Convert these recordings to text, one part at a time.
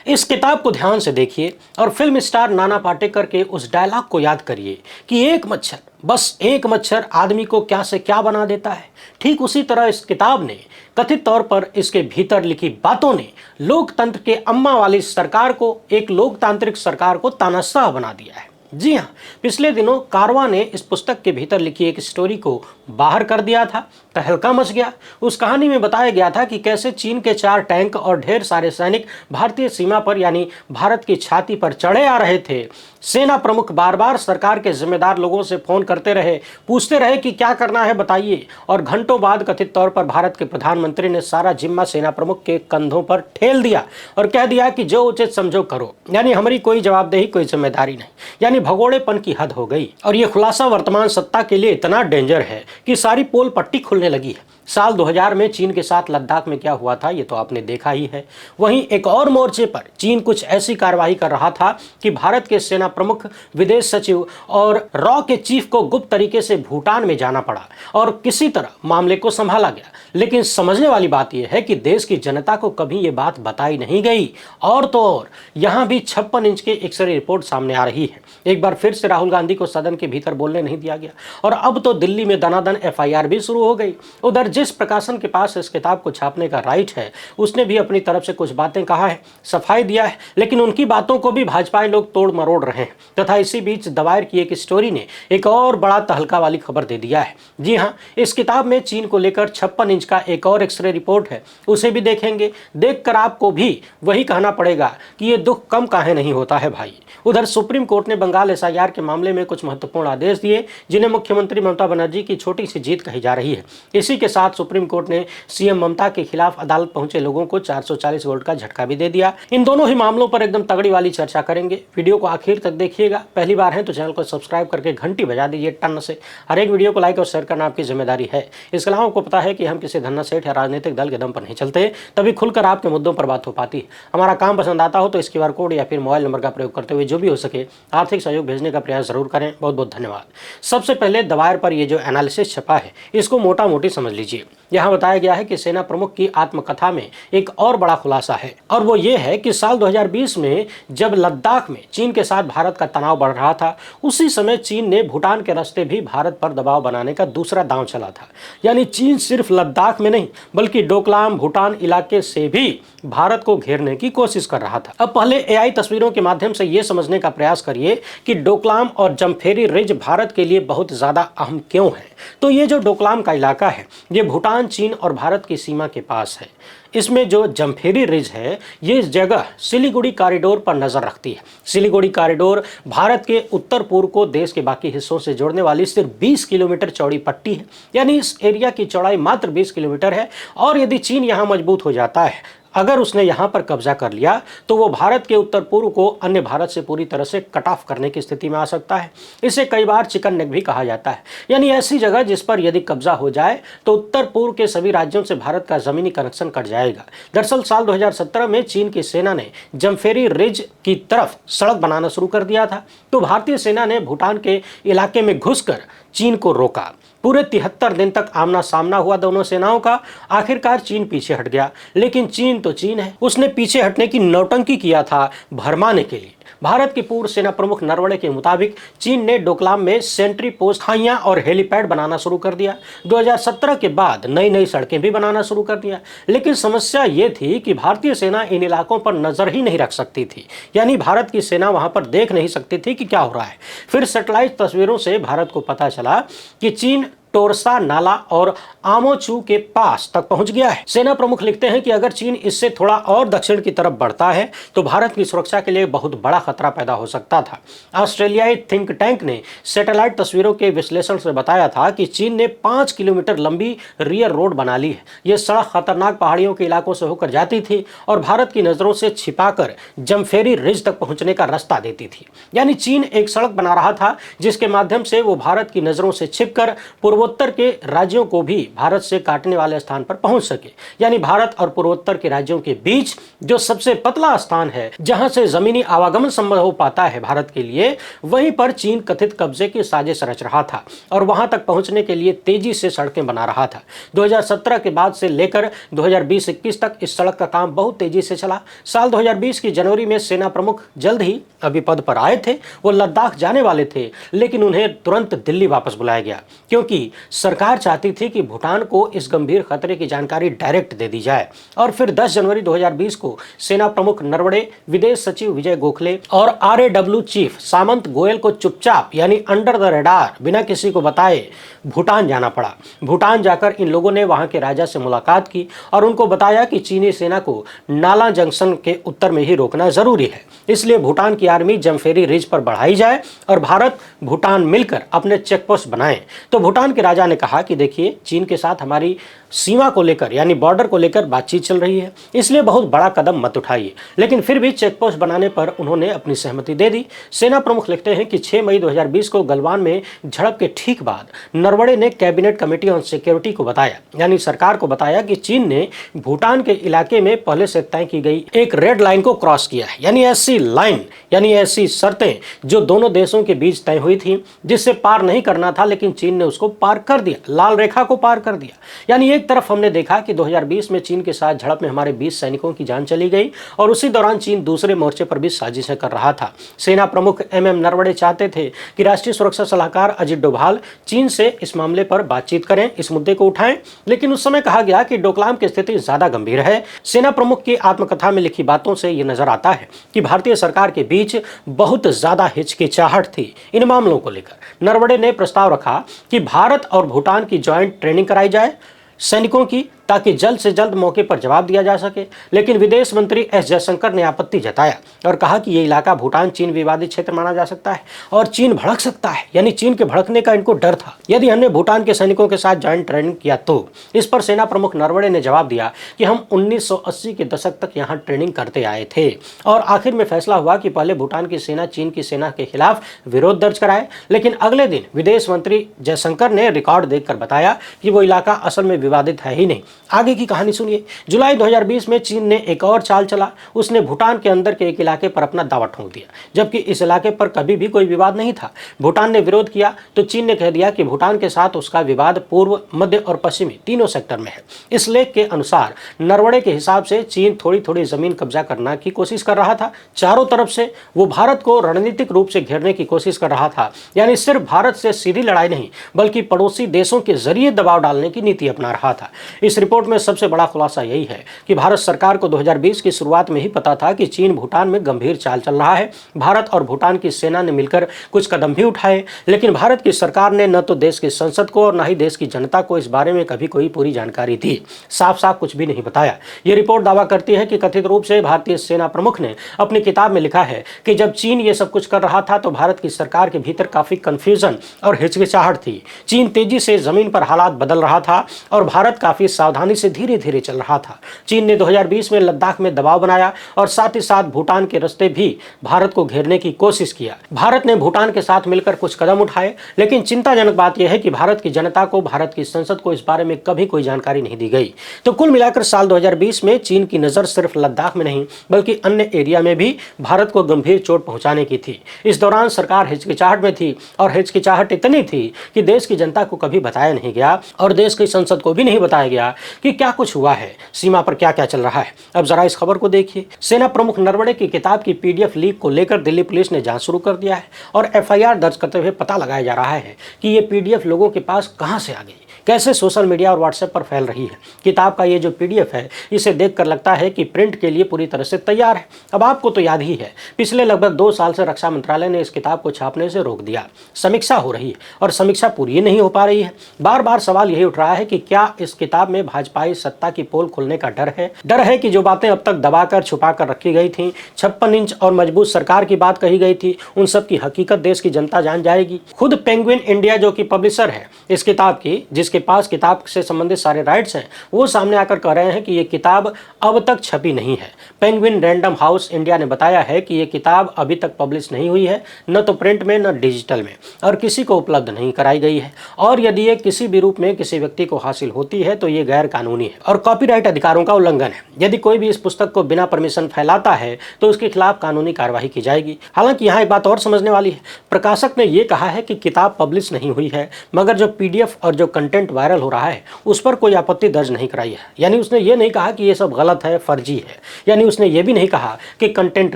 इस किताब को ध्यान से देखिए और फिल्म स्टार नाना पाटेकर के उस डायलॉग को याद करिए कि एक मच्छर, बस एक मच्छर आदमी को क्या से क्या बना देता है। ठीक उसी तरह इस किताब ने कथित तौर पर इसके भीतर लिखी बातों ने लोकतंत्र के अम्मा वाली सरकार को एक लोकतांत्रिक सरकार को तानाशाह बना दिया है। जी हाँ, पिछले दिनों कारवां ने इस पुस्तक के भीतर लिखी एक स्टोरी को बाहर कर दिया था। तहलका मच गया। उस कहानी में बताया गया था कि कैसे चीन के 4 टैंक और ढेर सारे सैनिक भारतीय सीमा पर यानी भारत की छाती पर चढ़े आ रहे थे। सेना प्रमुख बार बार सरकार के जिम्मेदार लोगों से फोन करते रहे, पूछते रहे कि क्या करना है बताइए, और घंटों बाद कथित तौर पर भारत के प्रधानमंत्री ने सारा जिम्मा सेना प्रमुख के कंधों पर ठेल दिया और कह दिया कि जो उचित समझो करो, यानी हमारी कोई जवाबदेही, कोई जिम्मेदारी नहीं। यानी भगोड़ेपन की हद हो गई। और ये खुलासा वर्तमान सत्ता के लिए इतना डेंजर है कि सारी पोल पट्टी खुलने लगी है। साल 2000 में चीन के साथ लद्दाख में क्या हुआ था ये तो आपने देखा ही है। वहीं एक और मोर्चे पर चीन कुछ ऐसी कार्रवाई कर रहा था कि भारत के सेना प्रमुख, विदेश सचिव और रॉ के चीफ को गुप्त तरीके से भूटान में जाना पड़ा और किसी तरह मामले को संभाला गया। लेकिन समझने वाली बात यह है कि देश की जनता को कभी ये बात बताई नहीं गई। और तो और यहाँ भी 56 इंच के एक्सरे रिपोर्ट सामने आ रही है। एक बार फिर से राहुल गांधी को सदन के भीतर बोलने नहीं दिया गया और अब तो दिल्ली में दनादन FIR भी शुरू हो गई। उधर जिस प्रकाशन के पास इस किताब को छापने का राइट है उसने भी अपनी तरफ से कुछ बातें कहा है, सफाई दिया है, लेकिन उनकी बातों को भी भाजपाई लोग तोड़ मरोड़ रहे हैं। तथा इसी बीच दायर की एक स्टोरी ने एक और बड़ा तहलका वाली खबर दे दिया है। जी हाँ, इस किताब में चीन को लेकर 56 इंच का एक और एक्सरे रिपोर्ट है, उसे भी देखेंगे। देखकर आपको भी वही कहना पड़ेगा कि ये दुख कम काहे नहीं होता है भाई। उधर सुप्रीम कोर्ट ने बंगाल SIR के मामले में कुछ महत्वपूर्ण आदेश दिए जिन्हें मुख्यमंत्री ममता बनर्जी की छोटी सी जीत कही जा रही है। इसी के साथ सुप्रीम कोर्ट ने CM ममता के खिलाफ अदालत पहुंचे लोगों को 440 वोल्ट का झटका भी दे दिया। इन दोनों ही मामलों पर एकदम तगड़ी वाली चर्चा करेंगे। वीडियो को आखिर तक देखिएगा। पहली बार है तो चैनल को सब्सक्राइब करके घंटी बजा दीजिए टन से। हर एक वीडियो को लाइक और शेयर करना आपकी जिम्मेदारी है। इसके अलावा आपको पता है कि हम किसी धन्ना सेठ या राजनीतिक दल के दम पर नहीं चलते, तभी खुलकर आपके मुद्दों पर बात हो पाती है। हमारा काम पसंद आता हो तो इस QR कोड या फिर मोबाइल नंबर का प्रयोग करते हुए जो भी हो सके आर्थिक सहयोग भेजने का प्रयास जरूर करें। बहुत बहुत धन्यवाद। सबसे पहले दायर पर ये जो एनालिसिस छपा है इसको मोटा मोटी समझ लीजिए। यहाँ बताया गया है कि सेना प्रमुख की आत्मकथा में एक और बड़ा खुलासा है और वो ये है कि साल 2020 में जब लद्दाख में चीन के साथ भारत का तनाव बढ़ रहा था, उसी समय चीन ने भूटान के रास्ते भी भारत पर दबाव बनाने का दूसरा दांव चला था। यानी चीन सिर्फ लद्दाख में नहीं बल्कि डोकलाम भूटान इलाके से भी भारत को घेरने की कोशिश कर रहा था। अब पहले AI तस्वीरों के माध्यम से ये समझने का प्रयास करिए कि डोकलाम और जमफेरी रिज भारत के लिए बहुत ज्यादा अहम क्यों है। तो ये जो डोकलाम का इलाका है ये भूटान, चीन और भारत की सीमा के पास है। इसमें जो जमफेरी रिज है ये इस जगह सिलीगुड़ी कॉरिडोर पर नजर रखती है। सिलीगुड़ी कॉरिडोर भारत के उत्तर पूर्व को देश के बाकी हिस्सों से जोड़ने वाली सिर्फ 20 किलोमीटर चौड़ी पट्टी है। यानी इस एरिया की चौड़ाई मात्र 20 किलोमीटर है और यदि चीन यहाँ मजबूत हो जाता है, अगर उसने यहाँ पर कब्जा कर लिया तो वो भारत के उत्तर पूर्व को अन्य भारत से पूरी तरह से कट ऑफ करने की स्थिति में आ सकता है। इसे कई बार चिकन नेक भी कहा जाता है, यानी ऐसी जगह जिस पर यदि कब्जा हो जाए तो उत्तर पूर्व के सभी राज्यों से भारत का जमीनी कनेक्शन कट जाएगा। दरअसल साल 2017 में चीन की सेना ने जमफेरी रिज की तरफ सड़क बनाना शुरू कर दिया था, तो भारतीय सेना ने भूटान के इलाके में घुसकर चीन को रोका। पूरे 73 दिन तक आमना सामना हुआ दोनों सेनाओं का। आखिरकार चीन पीछे हट गया, लेकिन चीन तो चीन है, उसने पीछे हटने की नौटंकी किया था भरमाने के लिए। भारत के पूर्व सेना प्रमुख नरवणे के मुताबिक चीन ने डोकलाम में सेंट्री पोस्ट, खाइयां और हेलीपैड बनाना शुरू कर दिया। 2017 के बाद नई नई सड़कें भी बनाना शुरू कर दिया। लेकिन समस्या ये थी कि भारतीय सेना इन इलाकों पर नजर ही नहीं रख सकती थी, यानी भारत की सेना वहां पर देख नहीं सकती थी कि क्या हो रहा है। फिर सैटेलाइट तस्वीरों से भारत को पता चला कि चीन टोरसा नाला और आमोचू के पास तक पहुंच गया है। सेना प्रमुख लिखते हैं कि अगर चीन इससे थोड़ा और दक्षिण की तरफ बढ़ता है तो भारत की सुरक्षा के लिए बहुत बड़ा खतरा पैदा हो सकता था। ऑस्ट्रेलियाई थिंक टैंक ने सैटेलाइट तस्वीरों के विश्लेषण से बताया था कि चीन ने 5 किलोमीटर लंबी रियर रोड बना ली है। यह सड़क खतरनाक पहाड़ियों के इलाकों से होकर जाती थी और भारत की नजरों से छिपाकर जमफेरी रिज तक पहुंचने का रास्ता देती थी। यानी चीन एक सड़क बना रहा था जिसके माध्यम से वो भारत की नजरों से छिपकर पूर्व पूर्वोत्तर के राज्यों को भी भारत से काटने वाले स्थान पर पहुंच सके। यानी भारत और पूर्वोत्तर के राज्यों के बीच जो सबसे पतला स्थान है, जहां से जमीनी आवागमन संभव हो पाता है भारत के लिए, वहीं पर चीन कथित कब्जे की साजिश रच रहा था और वहां तक पहुंचने के लिए तेजी से सड़कें बना रहा था। 2017 के बाद से लेकर 2020-21 तक इस सड़क का काम बहुत तेजी से चला। साल 2020 की जनवरी में सेना प्रमुख जल्द ही अभी पद पर आए थे। वो लद्दाख जाने वाले थे, लेकिन उन्हें तुरंत दिल्ली वापस बुलाया गया, क्योंकि सरकार चाहती थी कि भूटान को इस गंभीर खतरे की जानकारी डायरेक्ट दे दी जाए। और फिर 10 जनवरी 2020 को सेना प्रमुख नरवणे, विदेश सचिव विजय गोखले और RAW चीफ सामंत गोयल को चुपचाप यानी अंडर द रडार, बिना किसी को बताए भूटान जाना पड़ा। भूटान जाकर इन लोगों ने वहां के राजा से मुलाकात की और उनको बताया कि चीनी सेना को नाला जंक्शन के उत्तर में ही रोकना जरूरी है, इसलिए भूटान की आर्मी जमफेरी रिज पर बढ़ाई जाए और भारत भूटान मिलकर अपने चेकपोस्ट बनाएं। तो भूटान के राजा ने कहा कि देखिए, चीन के साथ हमारी सीमा को लेकर यानी बॉर्डर को लेकर बातचीत चल रही है, इसलिए बहुत बड़ा कदम मत उठाइए। लेकिन फिर भी चेकपोस्ट बनाने पर उन्होंने अपनी सहमति दे दी। सेना प्रमुख लिखते हैं कि 6 मई 2020 को गलवान में झड़प के ठीक बाद नरवणे ने कैबिनेट कमेटी ऑन सिक्योरिटी को बताया, यानी सरकार को बताया कि चीन ने भूटान के इलाके में पहले से तय की गई एक रेड लाइन को क्रॉस किया है, यानी ऐसी लाइन यानी ऐसी शर्तें जो दोनों देशों के बीच तय हुई थी, जिससे पार नहीं करना था, लेकिन चीन ने उसको पार कर दिया, लाल रेखा को पार कर दिया। यानी एक तरफ हमने देखा कि 2020 में चीन के साथ झड़प में हमारे 20 सैनिकों की जान चली गई और उसी दौरान चीन दूसरे मोर्चे पर भी साजिशें कर रहा था। सेना प्रमुख MM नरवणे चाहते थे कि राष्ट्रीय सुरक्षा सलाहकार अजित डोभाल चीन से इस मामले पर बातचीत करें, इस मुद्दे को उठाएं, लेकिन उस समय कहा गया कि डोकलाम की स्थिति ज्यादा गंभीर है। सेना प्रमुख की आत्मकथा में लिखी बातों से यह नजर आता है कि भारतीय सरकार के बीच बहुत ज्यादा हिचकिचाहट थी इन मामलों को लेकर। नरवणे ने प्रस्ताव रखा कि भारत और भूटान की ज्वाइंट ट्रेनिंग कराई जाए सैनिकों की, ताकि जल्द से जल्द मौके पर जवाब दिया जा सके। लेकिन विदेश मंत्री S जयशंकर ने आपत्ति जताया और कहा कि यह इलाका भूटान चीन विवादित क्षेत्र माना जा सकता है और चीन भड़क सकता है, यानी चीन के भड़कने का इनको डर था यदि हमने भूटान के सैनिकों के साथ ज्वाइंट ट्रेनिंग किया तो। इस पर सेना प्रमुख नरवणे ने जवाब दिया कि हम 1980 के दशक तक यहाँ ट्रेनिंग करते आए थे और आखिर में फैसला हुआ कि पहले भूटान की सेना चीन की सेना के खिलाफ विरोध दर्ज कराए। लेकिन अगले दिन विदेश मंत्री जयशंकर ने रिकॉर्ड देखकर बताया कि वो इलाका असल में विवादित है ही नहीं। आगे की कहानी सुनिए। जुलाई 2020 में चीन ने एक और चाल चला। उसने भूटान के अंदर के एक इलाके पर अपना दावा ठोक दिया, जबकि इस इलाके पर कभी भी कोई विवाद नहीं था। भूटान ने विरोध किया तो चीन ने कह दिया कि भूटान के साथ उसका विवाद पूर्व, मध्य और पश्चिमी तीनों सेक्टर में है। इस लेख के अनुसार नरवणे के हिसाब से चीन थोड़ी थोड़ी जमीन कब्जा करने की कोशिश कर रहा था। चारों तरफ से वो भारत को रणनीतिक रूप से घेरने की कोशिश कर रहा था, यानी सिर्फ भारत से सीधी लड़ाई नहीं बल्कि पड़ोसी देशों के जरिए दबाव डालने की नीति अपना रहा था। इस रिपोर्ट में सबसे बड़ा खुलासा यही है कि भारत सरकार को 2020 की शुरुआत में ही पता था कि चीन भूटान में गंभीर चाल चल रहा है। भारत और भूटान की सेना ने मिलकर कुछ कदम भी उठाए, लेकिन भारत की सरकार ने न तो देश की संसद को और न ही देश की जनता को इस बारे में कभी कोई पूरी जानकारी दी, साफ साफ कुछ भी नहीं बताया। यह रिपोर्ट दावा करती है कि कथित रूप से भारतीय सेना प्रमुख ने अपनी किताब में लिखा है कि जब चीन ये सब कुछ कर रहा था तो भारत की सरकार के भीतर काफी कंफ्यूजन और हिचकिचाहट थी। चीन तेजी से जमीन पर हालात बदल रहा था और भारत काफी सावधानी से धीरे धीरे चल रहा था। चीन ने 2020 में लद्दाख में दबाव बनाया और साथ ही साथ भूटान के रास्ते भी भारत को घेरने की कोशिश किया। भारत ने भूटान के साथ मिलकर कुछ कदम उठाए, लेकिन चिंताजनक बात यह है कि भारत की जनता को, भारत की संसद को इस बारे में कभी कोई जानकारी नहीं दी गई। तो कुल मिलाकर साल 2020 में चीन की नजर सिर्फ लद्दाख में नहीं बल्कि अन्य एरिया में भी भारत को गंभीर चोट पहुंचाने की थी। इस दौरान सरकार हिचकिचाहट में थी और हिचकिचाहट इतनी थी कि देश की जनता को कभी बताया नहीं गया और देश की संसद को भी नहीं बताया गया कि क्या कुछ हुआ है, सीमा पर क्या क्या चल रहा है। अब जरा इस खबर को देखिए। सेना प्रमुख नरवणे की किताब की PDF लीक को लेकर दिल्ली पुलिस ने जांच शुरू कर दिया है और FIR दर्ज करते हुए पता लगाया जा रहा है कि ये PDF लोगों के पास कहां से आ गई, कैसे सोशल मीडिया और व्हाट्सएप पर फैल रही है। किताब का ये जो PDF है, इसे देखकर लगता है कि प्रिंट के लिए पूरी तरह से तैयार है। अब आपको तो याद ही है, पिछले लगभग 2 साल से रक्षा मंत्रालय ने इस किताब को छापने से रोक दिया। समीक्षा हो रही है और समीक्षा पूरी नहीं हो पा रही है। बार बार सवाल यही उठ रहा है कि क्या इस किताब में भाजपाई सत्ता की पोल खुलने का डर है कि जो बातें अब तक दबाकर छुपाकर रखी गई थी, 56 इंच और मजबूत सरकार की बात कही गई थी, उन सब की हकीकत देश की जनता जान जाएगी। खुद पेंगुइन इंडिया जो कि पब्लिशर है इस किताब की, जिसकी जिसके पास किताब से संबंधित सारे राइट्स हैं, वो सामने आकर कह रहे हैं कि ये किताब अब तक छपी नहीं है। पेंगुइन रैंडम हाउस इंडिया ने बताया है कि ये किताब अभी तक पब्लिश नहीं हुई है, न तो प्रिंट में न डिजिटल में, और किसी को उपलब्ध नहीं कराई गई है। और यदि ये किसी भी रूप में किसी व्यक्ति को हासिल होती है तो ये गैर कानूनी है और कॉपीराइट अधिकारों का उल्लंघन है। यदि कोई भी इस पुस्तक को बिना परमिशन फैलाता है तो उसके खिलाफ कानूनी कार्रवाई की जाएगी। हालांकि यहाँ एक बात और समझने वाली है, प्रकाशक ने यह कहा है कि किताब पब्लिश नहीं हुई है, मगर जो PDF और जो कंटेंट वायरल हो रहा है उस पर कोई आपत्ति दर्ज नहीं कराई है। यानी उसने ये नहीं कहा कि ये सब गलत है, फर्जी है, यानी उसने ये भी नहीं कहा कि कंटेंट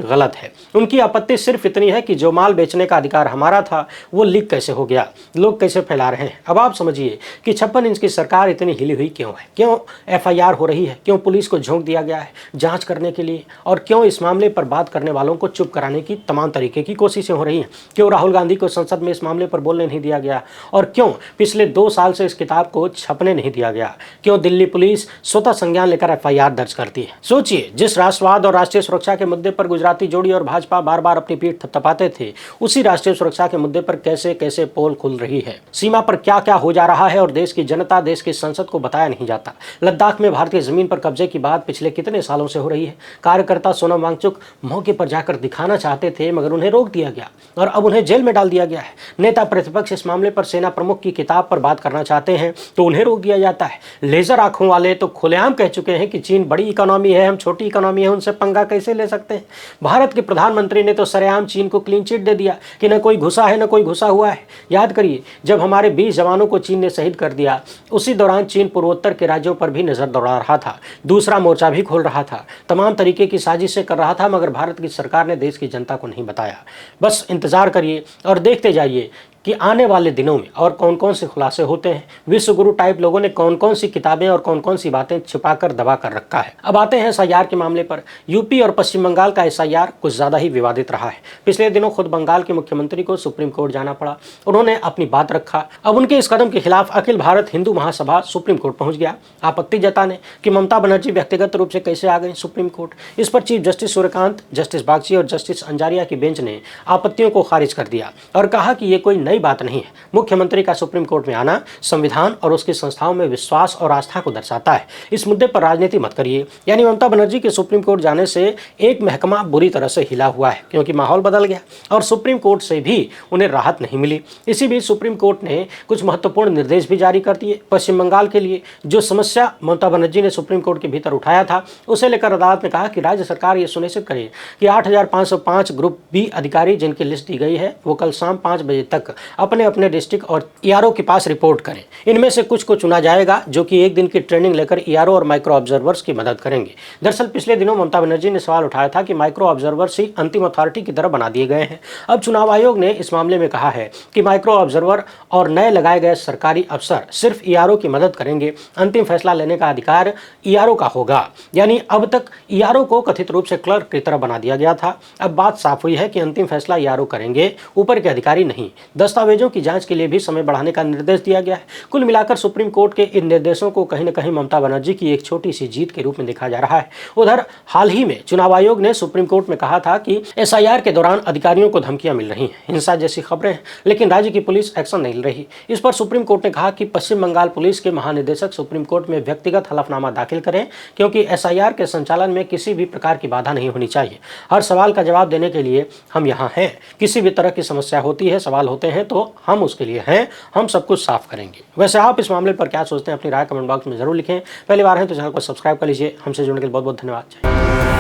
गलत है। उनकी आपत्ति सिर्फ इतनी है कि जो माल बेचने का अधिकार हमारा था वो लीक कैसे हो गया, लोग कैसे फैला रहे हैं। अब आप समझिए कि 56 इंच की सरकार इतनी हिली हुई क्यों है, क्यों FIR हो रही है, क्यों पुलिस को झोंक दिया गया है जांच करने के लिए, और क्यों इस मामले पर बात करने वालों को चुप कराने की तमाम तरीके की कोशिशें हो रही हैं, क्यों राहुल गांधी को संसद में इस मामले पर बोलने नहीं दिया गया, और क्यों पिछले 2 साल से इस किताब को छपने नहीं दिया गया, क्यों दिल्ली पुलिस स्वतः संज्ञान लेकर FIR दर्ज करती है। सोचिए, जिस राष्ट्रवाद और राष्ट्रीय सुरक्षा के मुद्दे पर गुजराती जोड़ी और भाजपा बार बार अपनी पीठ थपथपाते थे, उसी राष्ट्रीय सुरक्षा के मुद्दे पर कैसे कैसे पोल खुल रही है, सीमा पर क्या क्या हो जा रहा है और देश की जनता, देश की संसद को बताया नहीं जाता। लद्दाख में भारतीय जमीन पर कब्जे की बात पिछले कितने सालों से हो रही है। कार्यकर्ता सोनम वांगचुक मौके पर जाकर दिखाना चाहते थे मगर उन्हें रोक दिया गया और अब उन्हें जेल में डाल दिया गया है। नेता प्रतिपक्ष इस मामले पर सेना प्रमुख की किताब पर बात करना चाहते हैं तो उन्हें रोक दिया जाता है। लेजर आंखों वाले तो खुलेआम कह चुके हैं कि चीन बड़ी इकोनॉमी है, हम छोटी इकोनॉमी है, उनसे पंगा कैसे ले सकते हैं। भारत के प्रधानमंत्री ने तो सरेआम चीन को क्लीन चिट दे दिया कि न कोई घुसा है न कोई घुसा हुआ है। याद करिए, जब हमारे 20 जवानों को चीन ने शहीद कर दिया, उसी दौरान चीन पूर्वोत्तर के राज्यों पर भी नजर दौड़ा रहा था, दूसरा मोर्चा भी खोल रहा था, तमाम तरीके की साजिशें कर रहा था, मगर भारत की सरकार ने देश की जनता को नहीं बताया। बस इंतजार करिए और देखते जाइए कि आने वाले दिनों में और कौन कौन से खुलासे होते हैं। विश्व गुरु टाइप लोगों ने कौन कौन सी किताबें और कौन कौन सी बातें छिपाकर दबा कर रखा है। अब आते हैं SIR के मामले पर। यूपी और पश्चिम बंगाल का SIR कुछ ज़्यादा ही विवादित रहा है। पिछले दिनों खुद बंगाल के मुख्यमंत्री को सुप्रीम कोर्ट जाना पड़ा, उन्होंने अपनी बात रखा। अब उनके इस कदम के खिलाफ अखिल भारत हिंदू महासभा सुप्रीम कोर्ट पहुंच गया आपत्ति जताने कि ममता बनर्जी व्यक्तिगत रूप से कैसे आ गई सुप्रीम कोर्ट। इस पर chief justice Suryakant, justice Bagchi और जस्टिस अंजारिया की बेंच ने आपत्तियों को खारिज कर दिया और कहा कि ये कोई नई बात नहीं है। मुख्यमंत्री का सुप्रीम कोर्ट में आना संविधान और उसकी संस्थाओं में विश्वास और आस्था को दर्शाता है। इस मुद्दे पर राजनीति मत करिए। यानी ममता बनर्जी के सुप्रीम कोर्ट जाने से एक महकमा बुरी तरह से हिला हुआ है, क्योंकि माहौल बदल गया और सुप्रीम कोर्ट से भी उन्हें राहत नहीं मिली। इसी बीच सुप्रीम कोर्ट ने कुछ महत्वपूर्ण निर्देश भी जारी कर दिए पश्चिम बंगाल के लिए। जो समस्या ममता बनर्जी ने सुप्रीम कोर्ट के भीतर उठाया था, उसे लेकर अदालत ने कहा कि राज्य सरकार ये सुनिश्चित करे कि 8505 ग्रुप B अधिकारी जिनकी लिस्ट दी गई है वो कल शाम 5 बजे तक अपने अपने डिस्ट्रिक्ट और ERO के पास रिपोर्ट करें। इनमें से कुछ को चुना जाएगा जो कि एक दिन की ट्रेनिंग लेकर ERO और माइक्रो ऑब्जर्वर्स की मदद करेंगे। दरअसल पिछले दिनों ममता बनर्जी ने सवाल उठाया था कि माइक्रो ऑब्जर्वर्स ही अंतिम अथॉरिटी की तरह बना दिए गए हैं। अब चुनाव आयोग ने इस मामले में कहा है कि माइक्रो ऑब्जर्वर और नए लगाए गए सरकारी अफसर सिर्फ ERO की मदद करेंगे, अंतिम फैसला लेने का अधिकार ERO का होगा। यानी अब तक ERO को कथित रूप से क्लर्क की तरह बना दिया गया था। अब बात साफ हुई है कि अंतिम फैसला ERO करेंगे, ऊपर के अधिकारी नहीं। दस्तावेजों की जांच के लिए भी समय बढ़ाने का निर्देश दिया गया है। कुल मिलाकर सुप्रीम कोर्ट के इन निर्देशों को कहीं न कहीं ममता बनर्जी की एक छोटी सी जीत के रूप में देखा जा रहा है। उधर हाल ही में चुनाव आयोग ने सुप्रीम कोर्ट में कहा था कि SIR के दौरान अधिकारियों को धमकियां मिल रही हैं, हिंसा जैसी खबरें हैं, लेकिन राज्य की पुलिस एक्शन नहीं ले रही। इस पर सुप्रीम कोर्ट ने कहा कि पश्चिम बंगाल पुलिस के महानिदेशक सुप्रीम कोर्ट में व्यक्तिगत हलफनामा दाखिल करें, क्योंकि SIR के संचालन में किसी भी प्रकार की बाधा नहीं होनी चाहिए। हर सवाल का जवाब देने के लिए हम यहाँ हैं। किसी भी तरह की समस्या होती है, सवाल होते हैं तो हम उसके लिए हैं, हम सब कुछ साफ करेंगे। वैसे आप इस मामले पर क्या सोचते हैं, अपनी राय कमेंट बॉक्स में जरूर लिखें। पहली बार है तो चैनल को सब्सक्राइब कर लीजिए। हमसे जुड़ने के लिए बहुत बहुत धन्यवाद।